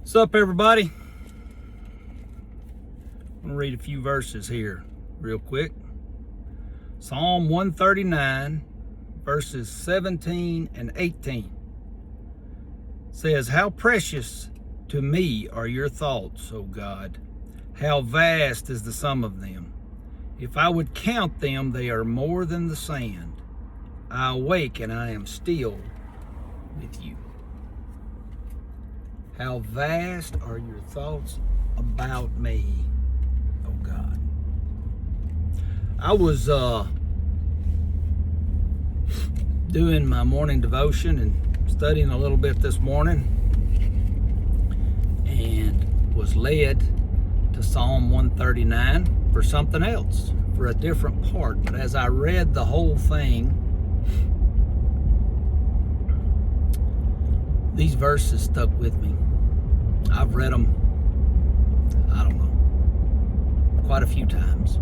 What's up, everybody? I'm going to read a few verses here real quick. Psalm 139, verses 17 and 18 says, "How precious to me are your thoughts, O God. How vast is the sum of them. If I would count them, they are more than the sand. I awake and I am still with you." How vast are your thoughts about me, oh God. I was doing my morning devotion and studying a little bit this morning, and was led to Psalm 139 for something else, for a different part. But as I read the whole thing, these verses stuck with me. I've read them, I don't know, quite a few times.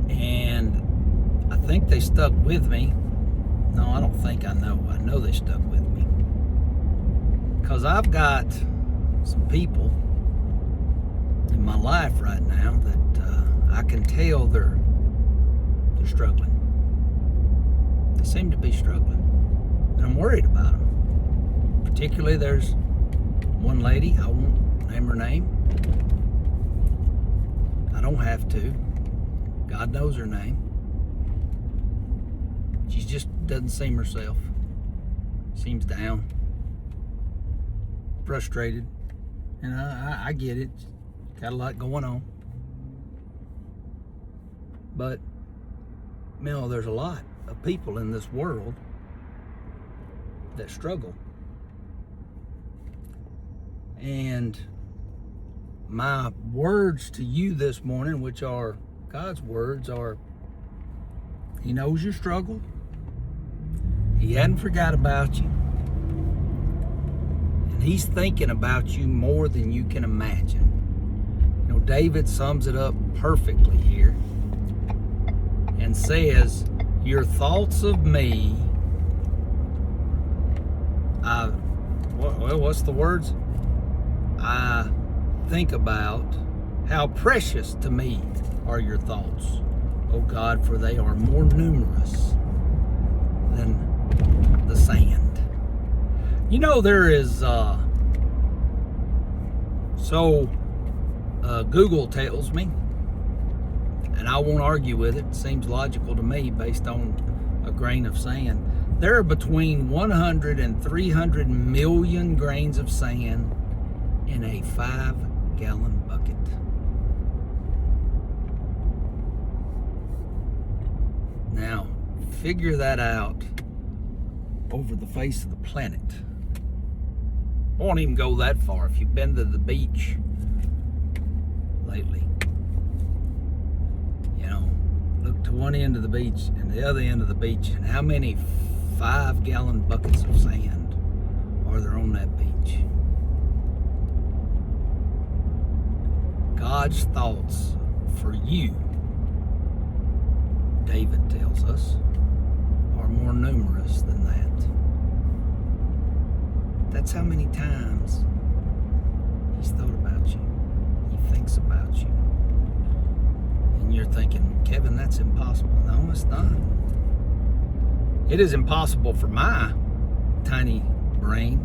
And I think they stuck with me. No, I don't think I know. I know they stuck with me. Because I've got some people in my life right now that I can tell they're struggling. They seem to be struggling. And I'm worried about them. Particularly, there's one lady, I won't name her name. I don't have to. God knows her name. She just doesn't seem herself. Seems down, frustrated. And I get it. Got a lot going on. But, you know, there's a lot of people in this world that struggle. And my words to you this morning, which are God's words, are He knows your struggle. He hadn't forgot about you. And He's thinking about you more than you can imagine. You know, David sums it up perfectly here and says, "Your thoughts of me," what's the words? "I think about how precious to me are your thoughts, O God, for they are more numerous than the sand." You know, there is, Google tells me, and I won't argue with it, seems logical to me based on a grain of sand. There are between 100 and 300 million grains of sand in a 5-gallon bucket. Now, figure that out over the face of the planet. I won't even go that far. If you've been to the beach lately, you know, look to one end of the beach and the other end of the beach, and how many 5-gallon buckets of sand are there on that beach? God's thoughts for you, David tells us, are more numerous than that. That's how many times He's thought about you. He thinks about you. And you're thinking, "Kevin, that's impossible." No, it's not. It is impossible for my tiny brain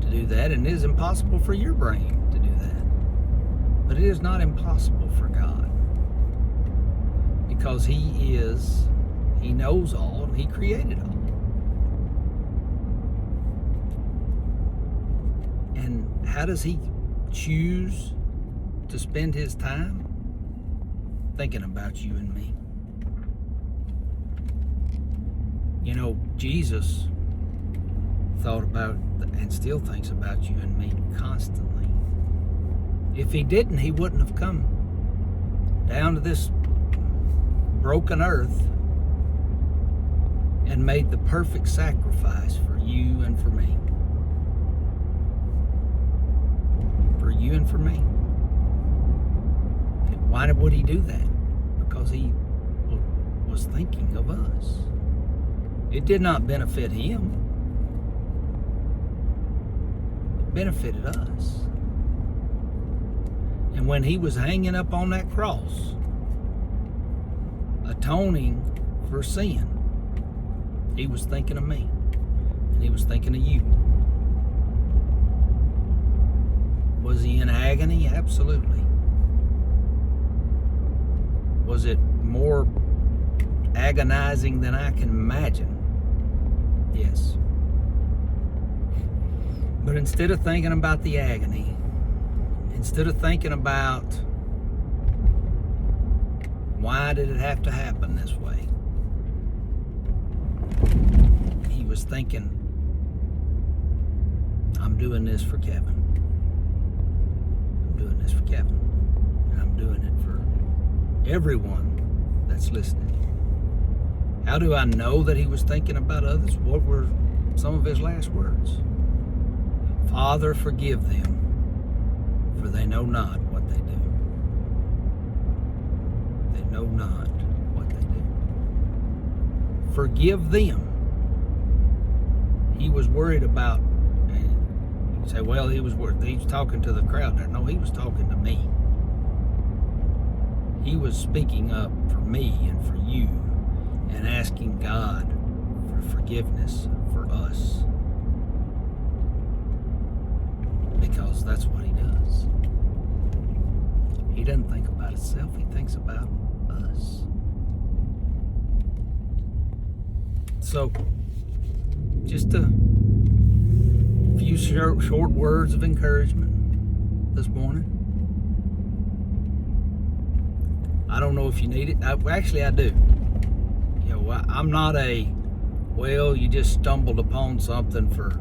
to do that, and it is impossible for your brain to do that. But it is not impossible for God, because He knows all, and He created all. And how does He choose to spend His time? Thinking about you and me. You know, Jesus thought about and still thinks about you and me constantly. If He didn't, He wouldn't have come down to this broken earth and made the perfect sacrifice for you and for me. For you and for me. Why would He do that? Because He was thinking of us. It did not benefit Him. benefited us. And when he was hanging up on that cross, atoning for sin, he was thinking of me, and he was thinking of you. Was he in agony? Absolutely. Was it more agonizing than I can imagine? Yes. But instead of thinking about the agony, instead of thinking about why did it have to happen this way, he was thinking, I'm doing this for Kevin. I'm doing this for Kevin. And I'm doing it for everyone that's listening. How do I know that he was thinking about others? What were some of his last words? Father, forgive them, for they know not what they do. They know not what they do. Forgive them. He was worried about, and you say, well, he was talking to the crowd there. No, he was talking to me. He was speaking up for me and for you and asking God for forgiveness for us. Because that's what he does. He doesn't think about himself, he thinks about us. So, just a few short words of encouragement this morning. I don't know if you need it. Actually, I do. You know, I'm not you just stumbled upon something for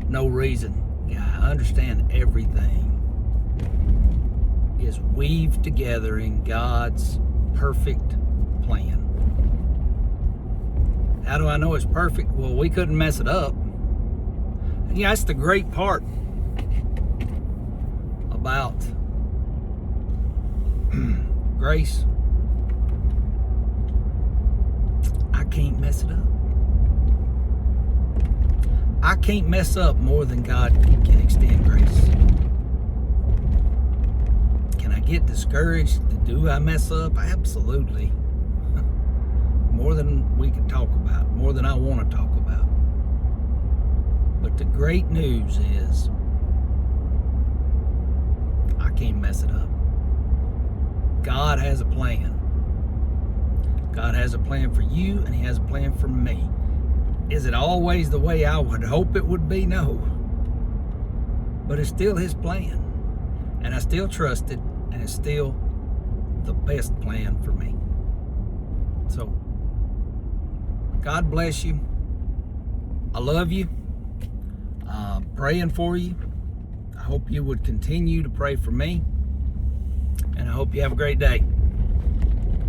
no reason. Yeah, I understand everything is weaved together in God's perfect plan. How do I know it's perfect? Well, we couldn't mess it up. And yeah, that's the great part about grace. I can't mess it up. I can't mess up more than God can extend grace. Can I get discouraged? Do I mess up? Absolutely. More than we can talk about, more than I want to talk about. But the great news is I can't mess it up. God has a plan. God has a plan for you, and he has a plan for me. Is it always the way I would hope it would be? No. But it's still his plan. And I still trust it, and it's still the best plan for me. So, God bless you. I love you. Praying for you. I hope you would continue to pray for me. And I hope you have a great day.